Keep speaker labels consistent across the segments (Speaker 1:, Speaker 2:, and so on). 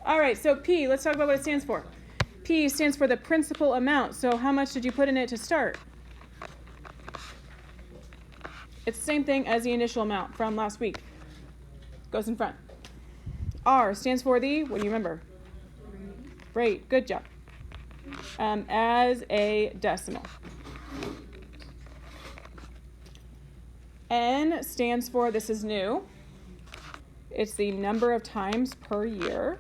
Speaker 1: All right, so P, let's talk about what it stands for. P stands for the principal amount. So how much did you put in it to start? It's the same thing as the initial amount from last week. Goes in front. R stands for the, what do you remember? Rate. Good job. As a decimal. N stands for, this is new, it's the number of times per year.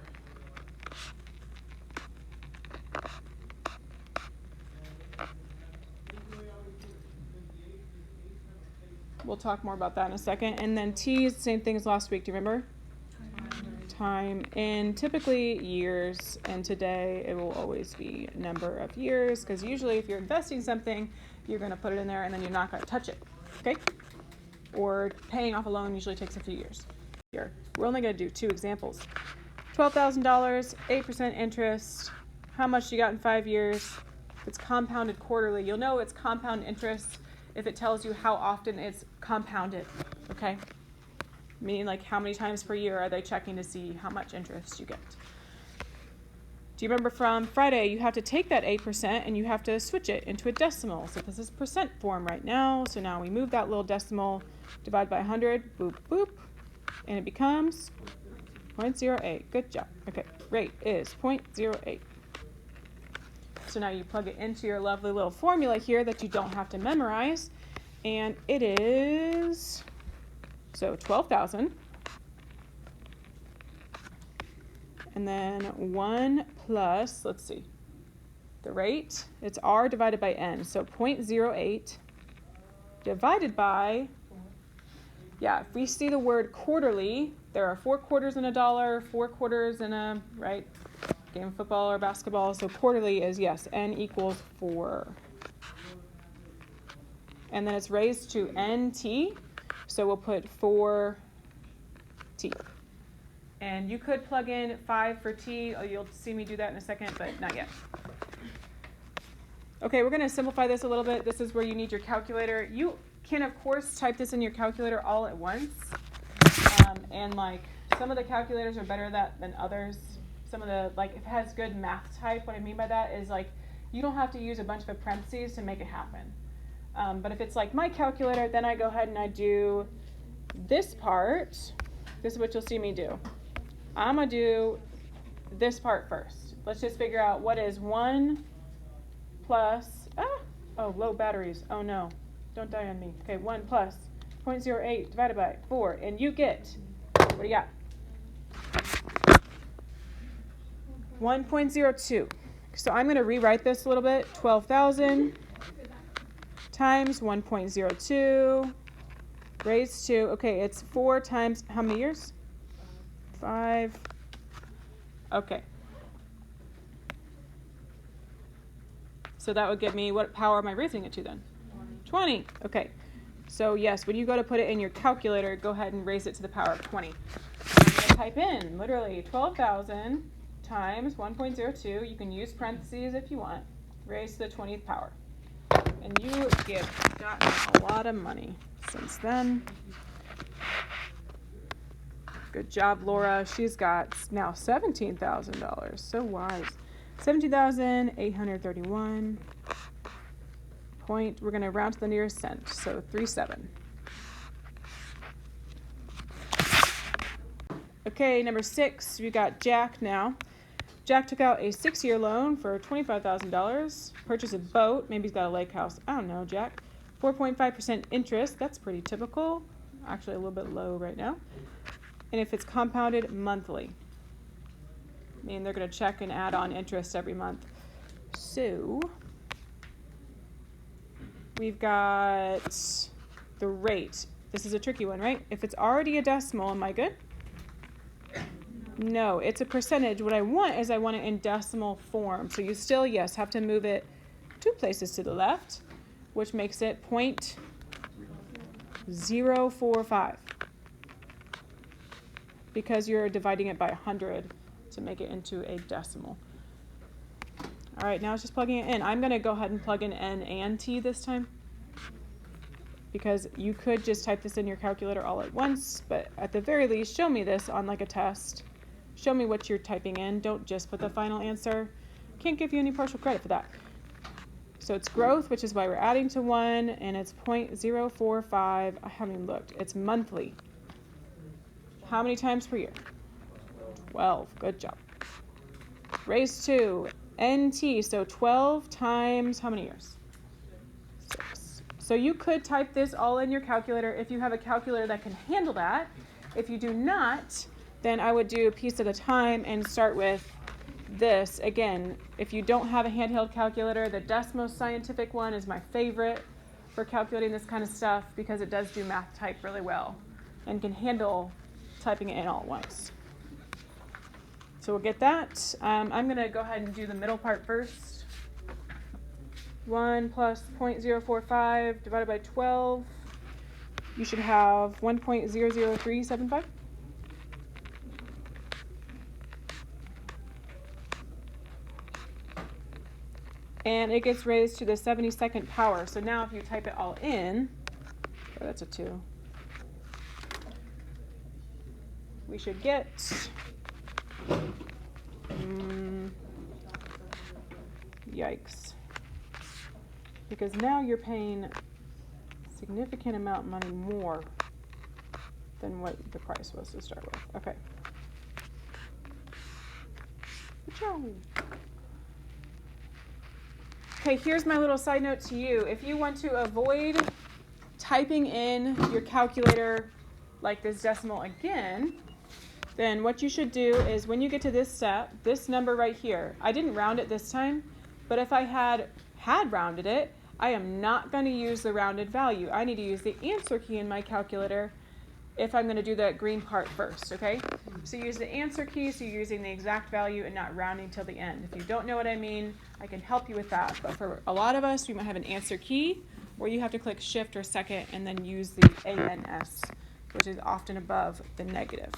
Speaker 1: We'll talk more about that in a second. And then T is the same thing as last week. Do you remember? Time in typically years, and today it will always be number of years, because usually if you're investing something, you're going to put it in there and then you're not going to touch it. Okay? Or paying off a loan usually takes a few years. Here, we're only going to do 2 examples. $12,000, 8% interest. How much you got in 5 years? It's compounded quarterly. You'll know it's compound interest if it tells you how often it's compounded, okay? Meaning like how many times per year are they checking to see how much interest you get. Do you remember from Friday, you have to take that 8% and you have to switch it into a decimal. So this is percent form right now. So now we move that little decimal, divide by 100, boop, boop, and it becomes 0.08. Good job. Okay, rate is 0.08. So now you plug it into your lovely little formula here that you don't have to memorize. And it is, so 12,000. And then 1 plus, let's see, the rate, it's R divided by N. So 0.08 divided by, yeah, if we see the word quarterly, there are 4 quarters in a dollar, 4 quarters in a, right, game of football or basketball. So quarterly is, yes, N equals 4. And then it's raised to NT, so we'll put 4T. And you could plug in 5 for T. Oh, you'll see me do that in a second, but not yet. Okay, we're going to simplify this a little bit. This is where you need your calculator. You can, of course, type this in your calculator all at once. And like some of the calculators are better than others. Some of the, like, if it has good math type, what I mean by that is like you don't have to use a bunch of parentheses to make it happen. But if it's like my calculator, then I go ahead and I do this part. This is what you'll see me do. I'm going to do this part first. Let's just figure out what is 1 plus, low batteries. Oh no, don't die on me. Okay, 1 plus 0.08 divided by 4. And you get, what do you got? 1.02. So I'm going to rewrite this a little bit. 12,000 times 1.02 raised to, okay, it's 4 times how many years? 5. Okay. So that would give me, what power am I raising it to then? 20. Okay. So yes, when you go to put it in your calculator, go ahead and raise it to the power of 20. I'm going to type in literally 12,000 times 1.02. You can use parentheses if you want. Raised to the 20th power. And you have gotten a lot of money since then. Good job, Laura. She's got now $17,000. So wise. 17,831. Point. We're going to round to the nearest cent. So 37. Okay, number 6. We got Jack now. Jack took out a 6-year loan for $25,000. Purchased a boat. Maybe he's got a lake house. I don't know, Jack. 4.5% interest. That's pretty typical. Actually, a little bit low right now. And if it's compounded monthly, I mean, they're going to check and add on interest every month. So we've got the rate. This is a tricky one, right? If it's already a decimal, am I good? No, it's a percentage. What I want is I want it in decimal form. So you still, yes, have to move it 2 places to the left, which makes it 0.045. Because you're dividing it by 100 to make it into a decimal. All right, now it's just plugging it in. I'm going to go ahead and plug in N and T this time, because you could just type this in your calculator all at once, but at the very least, show me this on like a test show me what you're typing in. Don't just put the final answer. Can't give you any partial credit for that. So it's growth, which is why we're adding to 1, and it's 0.045. I haven't even looked. It's monthly. How many times per year? 12. Good job. Raised to NT, so 12 times how many years? 6. So you could type this all in your calculator if you have a calculator that can handle that. If you do not, then I would do a piece at a time and start with this. Again, if you don't have a handheld calculator, the Desmos Scientific one is my favorite for calculating this kind of stuff because it does do math type really well and can handle typing it in all at once. So we'll get that. I'm going to go ahead and do the middle part first. 1 plus 0.045 divided by 12. You should have 1.00375. And it gets raised to the 72nd power. So now if you type it all in, oh, that's a 2. We should get yikes. Because now you're paying a significant amount of money more than what the price was to start with. Okay. Okay, here's my little side note to you. If you want to avoid typing in your calculator like this decimal again, then what you should do is when you get to this step, this number right here, I didn't round it this time, but if I had rounded it, I am not going to use the rounded value. I need to use the answer key in my calculator if I'm going to do that green part first, okay? So use the answer key, so you're using the exact value and not rounding till the end. If you don't know what I mean, I can help you with that. But for a lot of us, we might have an answer key where you have to click shift or second and then use the ANS, which is often above the negative.